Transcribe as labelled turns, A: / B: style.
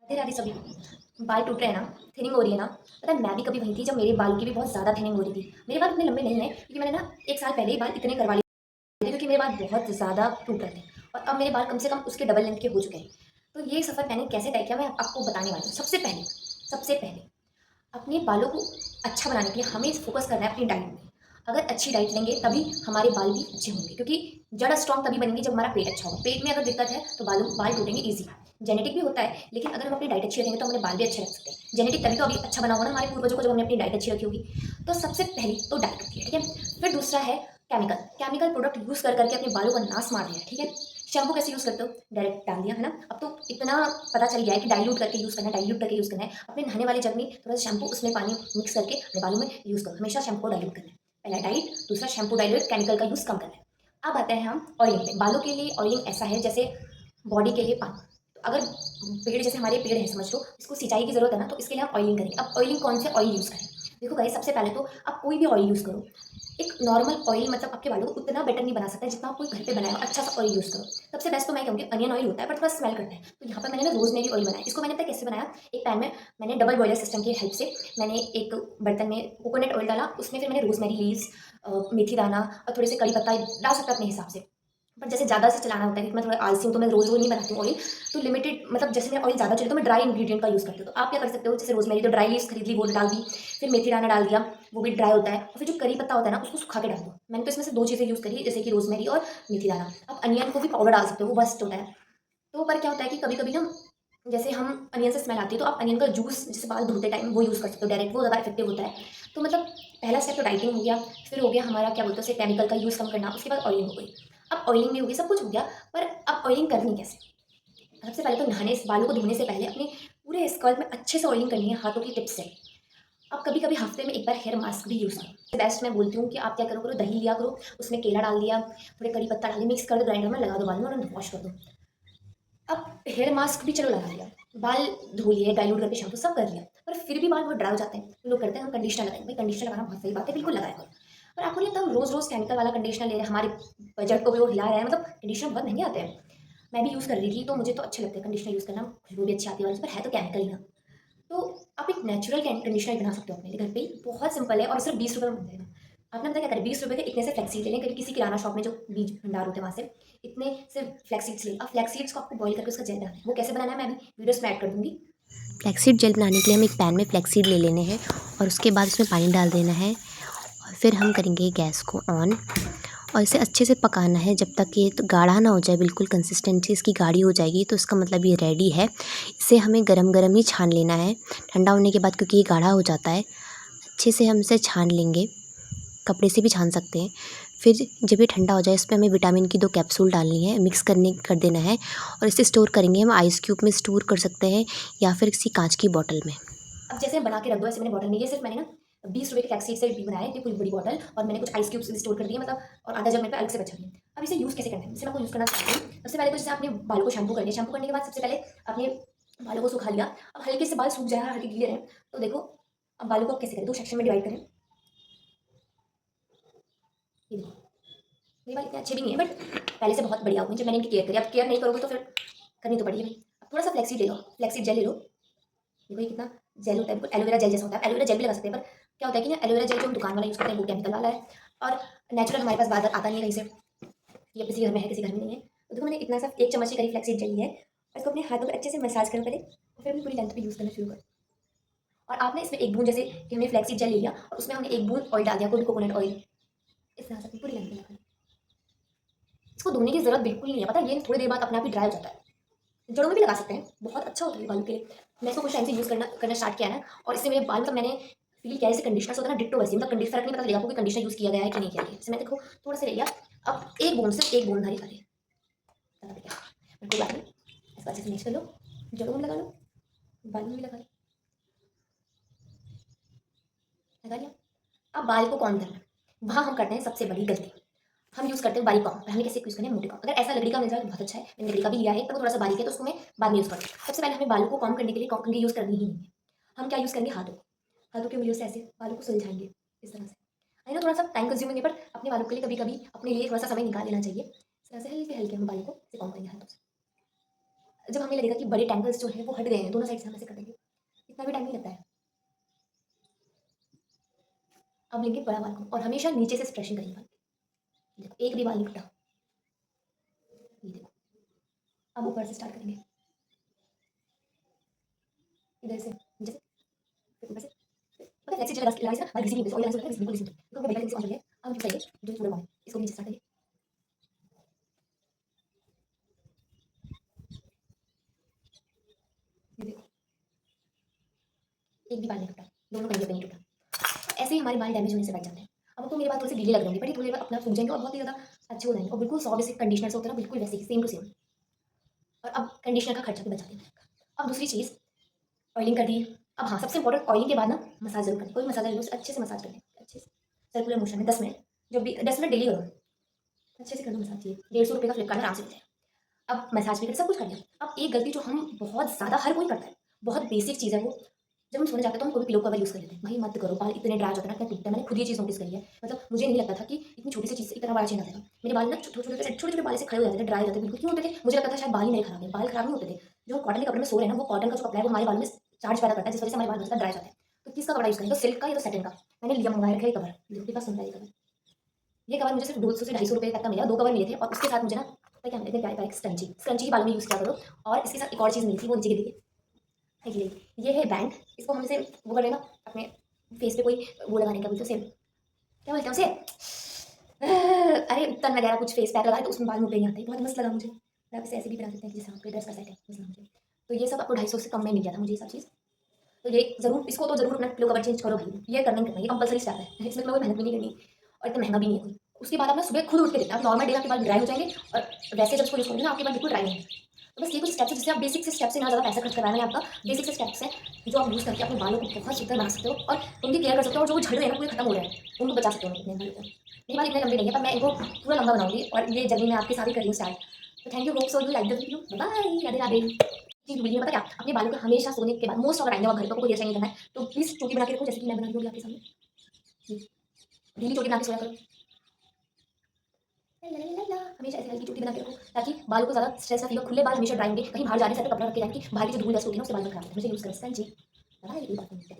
A: राधे राधे सभी। बाल टूट रहे हैं ना, थिनिंग हो रही है ना। पता है मैं भी कभी वही थी जब मेरे बाल की भी बहुत ज़्यादा थिनिंग हो रही थी। मेरे बाल इतने लंबे नहीं हैं क्योंकि मैंने ना 1 साल पहले ही बाल इतने करवा लिए थे क्योंकि मेरे बाल बहुत ज़्यादा टूट रहे थे और अब मेरे बाल कम से कम उसके डबल लेंथ के हो चुके हैं। तो ये सफ़र मैंने कैसे तय किया मैं आपको बताने वाली हूँ। सबसे पहले अपने बालों को अच्छा बनाने के लिए हमें फोकस करना है अपनी डाइट में। अगर अच्छी डाइट लेंगे तभी हमारे बाल भी अच्छे होंगे क्योंकि जड़ स्ट्रॉन्ग तभी बनेंगी जब हमारा पेट अच्छा होगा। पेट में अगर दिक्कत है तो बाल टूटेंगे ईजी। जेनेटिक भी होता है लेकिन अगर हम अपनी डाइट अच्छी रखेंगे तो हमारे बाल भी अच्छे रख सकते हैं। जेनेटिक तभी तो अभी अच्छा बना होगा ना हमारे पूर्वजों को जब हमने अपनी डाइट अच्छी रखी होगी। तो सबसे पहली तो डाइट होती है, ठीक है। फिर दूसरा है केमिकल प्रोडक्ट यूज़ कर करके अपने बालों का नाश मार दिया है, ठीक है। शैम्पू कैसे यूज़ करते हो? डायरेक्ट डाल दिया है ना। अब तो इतना पता चल गया है कि डाइल्यूट करके यूज़ करना है, डाइल्यूट करके यूज़ करना है। अपने नहाने वाले जग में थोड़ा सा शैम्पू उसमें पानी मिक्स करके अपने बालों में यूज़ करो। हमेशा शैम्पू को डाइल्यूट करना है। पहला डाइट, दूसरा शैम्पू डाइल्यूट, केमिकल का यूज़ कम करना है। अब आते हैं हम ऑयलिंग पे। बालों के लिए ऑयलिंग ऐसा है जैसे बॉडी के लिए पानी। तो अगर पेड़ जैसे हमारे पेड़ है समझ लो, इसको सिंचाई की ज़रूरत है ना, तो इसके लिए हम ऑयलिंग करेंगे। अब ऑयलिंग कौन से ऑयल यूज़ करें? देखो गाइस, सबसे पहले तो आप कोई भी ऑयल यूज़ करो। एक नॉर्मल ऑयल मतलब आपके बालों को उतना बेटर नहीं बना सकता जितना आप कोई घर पे बनाया हो। अच्छा सा ऑयल यूज़ करो। सबसे बेस्ट तो मैं कहूँगी अनियन ऑयल होता है बट थोड़ा स्मेल करता है। तो यहाँ पर मैंने ना रोज़मेरी ऑयल बनाया। इसको मैंने पता है कैसे बनाया? एक पैन में मैंने डबल बॉयलर सिस्टम की हेल्प से मैंने एक बर्तन में कोकोनट ऑयल डाला, उसमें फिर मैंने रोज़मेरी लीव्स, मेथी दाना और थोड़े से कड़ी पत्ता डाल सकते हैं अपने हिसाब से। बट जैसे ज़्यादा से चलाना होता है क्योंकि मैं थोड़ा आलसी हूँ तो मैं रोज़-रोज़ नहीं बनाती हूँ ऑयल। तो लिमिटेड मतलब जैसे मेरा ऑयल ज़्यादा चले तो मैं ड्राई इंग्रीडिएंट का यूज़ करती हूँ। तो आप क्या कर सकते हो, जैसे रोज़मेरी तो ड्राई लीव्स खरीद ली वो डाल दी, फिर मेथी दाना डाल दिया, वो भी ड्राई होता है और फिर जो करी पत्ता होता है ना उसको सुखा के डाल दो। मैंने तो इसमें से 2 चीज़ें यूज़ करी जैसे कि रोज़मेरी और मेथी दाना। आप अनियन को भी पाउडर डाल सकते हो, वो मस्त होता है। तो पर क्या होता है कि कभी-कभी ना जैसे हम अनियन से स्मेल आती है तो आप अनियन का जूस जैसे बाल धोते टाइम वो यूज़ कर सकते हो डायरेक्ट, वो ज़्यादा इफेक्टिव होता है। तो मतलब पहला स्टेप तो डाइटिंग हो गया, फिर हो गया हमारा क्या बोलते हैं उसे केमिकल का यूज़ कम करना, उसके बाद ऑयलिंग हो गई। अब ऑयलिंग भी हो गई, सब कुछ हो गया, पर अब ऑयलिंग करनी कैसे? सबसे पहले तो नहाने से बालों को धोने से पहले अपने पूरे स्कल्प में अच्छे से ऑयलिंग करनी है हाथों की टिप से। आप कभी-कभी हफ्ते में एक बार हेयर मास्क भी यूज़ करो। बेस्ट मैं बोलती हूँ कि आप क्या करो दही लिया करो, उसमें केला डाल दिया, थोड़े कड़ी पत्ता डाल दिया, मिक्स कर दो ग्राइंडर में, लगा दो बाल में और वॉश कर दो। अब हेयर मास्क भी चलो लगा लिया, बाल धो लिए, डाइल्यूट करके शैम्पू सब कर लिया, पर फिर भी बाल बहुत ड्राई हो जाते हैं। तो लोग करते हैं हम कंडीशनर लगाएंगे। भाई कंडीशनर लगाना बहुत सही बात है, बिल्कुल लगाया करो। पर आपको नहीं लगता हम रोज़-रोज़ केमिकल वाला कंडीशनर ले रहे हैं, हमारे बजट को भी वो हिला रहा है, मतलब कंडीशनर बहुत महँगे आते हैं। मैं भी यूज़ कर रही थी तो मुझे तो अच्छे लगते हैं कंडीशनर यूज़ करना, खुशबू भी अच्छी आती है और इस पर है तो केमिकल ही ना। तो आप एक नेचुरल कंडीशनर बना सकते हो अपने लिए घर पे ही, बहुत सिंपल है और सिर्फ 20 रुपये में बन जाएगा। आपने पता क्या करें, 20 रुपये के इतने से फ्लैक्स ले लें, कभी किसी किराना शॉप में जो बीज भंडार होते हैं वहाँ से इतने सिर्फ फ्लैक्स सीड्स लें। अब फ्लैक्स सीड्स को आपको बॉईल करके उसका जेल बनाना है। वो कैसे बनाना है मैं अभी वीडियोस में ऐड कर दूंगी।
B: फ्लैक्सीड जेल बनाने के लिए हमें एक पैन में फ्लैक्सीड ले लेने हैं और उसके बाद उसमें पानी डाल देना है और फिर हम करेंगे गैस को ऑन और इसे अच्छे से पकाना है जब तक ये तो गाढ़ा ना हो जाए। बिल्कुल कंसिस्टेंसी इसकी गाढ़ी हो जाएगी तो इसका मतलब ये रेडी है। इसे हमें गरम गरम ही छान लेना है, ठंडा होने के बाद क्योंकि ये गाढ़ा हो जाता है। अच्छे से हम इसे छान लेंगे, कपड़े से भी छान सकते हैं। फिर जब ये ठंडा हो जाए इस पे हमें विटामिन की 2 कैप्सूल डालनी है, मिक्स कर देना है और इसे स्टोर करेंगे। हम आइस क्यूब में स्टोर कर सकते हैं या फिर किसी कांच की बॉटल में।
A: अब जैसे बना के रख दो, ऐसे मैंने बॉटल में, ये सिर्फ मैंने ना 20 रुपये के फ्लैक्स सीड से भी बनाया है, पूरी बड़ी बॉटल, और मैंने कुछ आइस क्यूब्स स्टोर कर दिए मतलब, और आधा जग मेरे पे अलग से बचा दिया। अब इसे यूज़ कैसे करना है, इसे मैं आपको यूज़ करना चाहती हूँ। सबसे पहले तो जैसे आपने बालों को शैम्पू कर लिया, शैम्पू करने के बाद सबसे पहले आपने बालों को सुखा लिया। अब हल्के से बाल सूख जाए, हल्के गीले रहें, तो देखो अब बालों को आप कैसे करें, 2 सेक्शन में डिवाइड करें। ये देखो, मेरे बाल इतने अच्छे भी नहीं है बट पहले से बहुत बढ़िया हो गए जब मैंने इनकी केयर करी। अब केयर नहीं करोगे तो फिर करनी तो पड़ेगी भाई। अब थोड़ा सा फ्लैक्सीड ले लो, फ्लैक्सीड जेल ले लो। देखो ये कितना जेल होता है, बिल्कुल एलोवेरा जेल जैसा होता है। एलोवेरा जेल भी लगा सकते हैं, पर क्या होता है कि ना एलोवेरा जेल जो हम दुकान वाला यूज़ करते हैं वो केमिकल वाला है और नेचुरल हमारे पास बार-बार आता नहीं है कहीं से। ये किसी घर में है, किसी घर में नहीं है। तो देखो मैंने इतना सा 1 चम्मच के करीब फ्लैक्सीड जेल लिया है और इसको अपने हाथों पे अच्छे से मसाज करो पहले और फिर अपनी पूरी लेंथ पे यूज़ करना शुरू करो। और आपने इसमें 1 बूँद, जैसे कि हमने फ्लैक्सीड जेल ले लिया और उसमें हमने 1 बूँद ऑयल डाल दिया, कोई भी कोकोनट ऑयल, इस तरह से अपनी पूरी लेंथ पे लगाना। इसको धोने की ज़रूरत बिल्कुल नहीं है, पता है ये थोड़ी देर बाद अपने आप ही ड्राई हो जाता है। जड़ों में भी लगा सकते हैं, बहुत अच्छा होता है ये बालों के लिए। मैं इसको कुछ टाइम से यूज़ करना करना स्टार्ट किया है ना, और इससे मेरे बाल मतलब मैंने फ़ील किया है, जैसे कंडीशनर होता है ना डिट्टो वैसे, मतलब कंडीशनर फ़र्क नहीं पता चलेगा आपको कि कंडीशनर यूज़ किया गया है कि नहीं किया गया है। जैसे मैं देखो थोड़ा-सा ले लिया, अब 1 बूँद, सिर्फ 1 बूँद डाली, ज़्यादा क्या, पर कोई बात नहीं, इसको अच्छे से मिक्स कर लो, जड़ों में लगा लो, बालों में भी लगा लिया। अब बाल को कौन करना है, वहाँ हम करते हैं सबसे बड़ी गलती। हम यूज़ करते हैं बारीक कॉम्ब, पर हमें कैसे यूज़ करना है मोटे कॉम्ब। अगर ऐसा लकड़ी का मिल जाए तो बहुत अच्छा है, मैंने लकड़ी का भी लिया है, पर वो थोड़ा सा बारीक है तो उसको मैं बाद में यूज़ करूँगी। सबसे पहले हमें बालों को कॉम्ब करने के लिए कंघी यूज़ करनी ही नहीं है। हम क्या यूज़ करेंगे, हाथों को, हाथों की उंगलियों से ऐसे बालों को सुलझाएंगे इस तरह से। आई नो थोड़ा सा टाइम कंज्यूमिंग है, पर अपने बालों के लिए कभी कभी अपने लिए थोड़ा सा समय निकाल लेना चाहिए। इस तरह से हल्के हल्के हम बालों को ऐसे कॉम्ब करेंगे हाथों से। जब हमें लगेगा कि बड़े टैंगल्स जो है वो हट गए हैं, दोनों साइड से हम ऐसे कर देंगे, इतना भी टाइम नहीं लगता है। अब लेंगे बड़ा बाल को और हमेशा नीचे से स्ट्रेचिंग करेंगे बाल की। देखो एक भी बाल नहीं टूटा, ये देखो। अब ऊपर से स्टार्ट करेंगे, इधर से नीचे से, फिर ऊपर से, पता है फ्लेक्सी जो लगाई से ना बाल घिसी नहीं होती, ऑयल लगाने से बिल्कुल घिसी नहीं होती। देखो मेरे बाल ऑन हो गया। अब हम चाहिए जो पूरा बाल है, इसको नीचे स्टार्ट करिए, ये देखो एक भी बाल नहीं टूटा, दोनों कहीं पे नहीं टूटा। ऐसे ही हमारे बाल डैमेज होने से बच जाते हैं। अब तो मेरे बाल थोड़े से गीले लग रहे होंगे, बट ये थोड़ी देर बाद अपना सूख जाएंगे और बहुत ही ज़्यादा अच्छे हो जाएंगे और बिल्कुल 100 बेसिक कंडीशनर से होता है ना, बिल्कुल वैसे ही सेम टू सेम। और अब कंडीशनर का खर्चा भी बचा देंगे। अब दूसरी चीज़, ऑयलिंग कर दी। अब हाँ, सबसे इंपॉर्टेंट ऑयलिंग के बाद ना मसाज जरूर करें, कोई मसाज जरूर अच्छे से मसाज करें, अच्छे से सर्कुलर मोशन में 10 मिनट, जो भी 10 मिनट डेली करो, अच्छे से कर लो मसाज। ये 150 रुपये का फ्लिपकार्ट में आराम से मिलता है। अब मसाज भी कर, सब कुछ कर लिया। अब एक गलती जो हम बहुत ज़्यादा हर कोई करता है, बहुत बेसिक चीज़ है वो, जब हम सोने जाते हैं तो हम कोई पिलो कवर यूज़ कर लेते हैं। भाई मत करो, बाल इतने ड्राई हो जाते हैं ना, इतना टूटता है। मैंने खुद ये चीज़ नोटिस करी है। मतलब मुझे नहीं लगता था कि इतनी छोटी सी चीज़ से इतना बड़ा चेंज आ जाएगा। मेरे बाल ना छोटे-छोटे बाल ऐसे खड़े हो जाते थे, ड्राई हो जाते थे बिल्कुल। क्यों होते थे? मुझे लगता था शायद बाल ही मेरे खराब है। बाल खराब नहीं होते थे। जो कॉटन के कपड़े में सो रहे हैं ना, वो कॉटन का जो कपड़ा है वो हमारे बालों में चार्ज पैदा करता है, जिस वजह से हमारे बाल बहुत ज़्यादा ड्राई हो जाते हैं। तो किसका कपड़ा यूज़ करें? तो सिल्क का या तो सैटिन का। मैंने लिया, मँगवाया रखा है ये कवर। देखो कितना सुंदर है ये कवर। ये कवर मुझे सिर्फ 200 से 250 रुपए तक का मिला। 2 कवर मिले थे और उसके साथ मुझे ना पता है क्या मिला? इतने प्यारे-प्यारे स्क्रंची। स्क्रंची ही बालों में यूज़ किया करो। और इसके साथ एक और चीज़ मिली थी, वो नीचे गिर गई है। ये है बैंड। इसको हम जैसे वो कर रहे हैं ना अपने फेस पे, कोई वो लगाने का बोलते हैं उसे, क्या बोलते हैं उसे? अरे तन वगैरह कुछ फेस पैक लगाए तो उसमें बाल मोटे नहीं आते। बहुत मस्त लगा मुझे। और आप इसे ऐसे भी बना सकते हैं जैसे आपके ड्रेस का सेट है, मस्त लगा मुझे। तो ये सब आपको 250 से कम में मिल गया था मुझे ये सब चीज़। तो ये ज़रूर, इसको तो ज़रूर अपना पिलो कवर चेंज करो भाई। ये करना ही करना है, ये कंपल्सरी स्टेप है। इसमें तुम्हें कोई मेहनत भी नहीं करनी और इतना महँगा भी नहीं है कोई। उसके बाद आप ना सुबह खुद उठ के देखना, आप नॉर्मल डे में आपके बाल ड्राई हो जाएँगे और वैसे जब इसको यूज़ करोगे ना आपके बाल बिल्कुल ड्राई होंगे। तो बस ये कुछ स्टेप्स है जिससे आप बेसिक से स्टेप्स से ना ज़्यादा पैसा खर्च करवाया मैंने आपका। बेसिक से स्टेप्स हैं जो आप यूज़ करके अपने बालों को बहुत सुंदर बना सकते हो और उनकी केयर कर सकते हो। और जो वो झड़ रहे हैं ना पूरे खत्म हो रहे हैं, उनको बचा सकते हो अपने बालों को। मेरे बाल इतने लंबे नहीं है पर मैं इनको पूरा लंबा बनाऊँगी और ये जर्नी मैं आपके साथ ही कर रही हूँ स्टार्ट। तो thank you, hope so you like the video. Bye, Radhe Radhe. जी, वीडियो में पता क्या, अपने बालों को हमेशा सोने के बाद मोस्ट ऑफ द टाइम जब आप घर पे कोई हेयर नहीं करना है तो प्लीज़ चोटी बना के रखो, जैसे कि मैं बना रही हूँ अभी आपके सामने। जी, ढीली चोटी बना के सोया करो। ला ला ला ला, हमेशा ऐसे हल्की चोटी बना के रखो ताकि बालों को ज़्यादा स्ट्रेस ना फील हो। खुले बाल हमेशा ड्राई होंगे, कहीं बाहर जाने से पहले कपड़ा रख के जाएँ कि बाहर की जो धूल डस्ट होती है ना उससे बाल खराब होते हैं। हमेशा यूज़ करें। जी, बाय, ये बात नहीं है।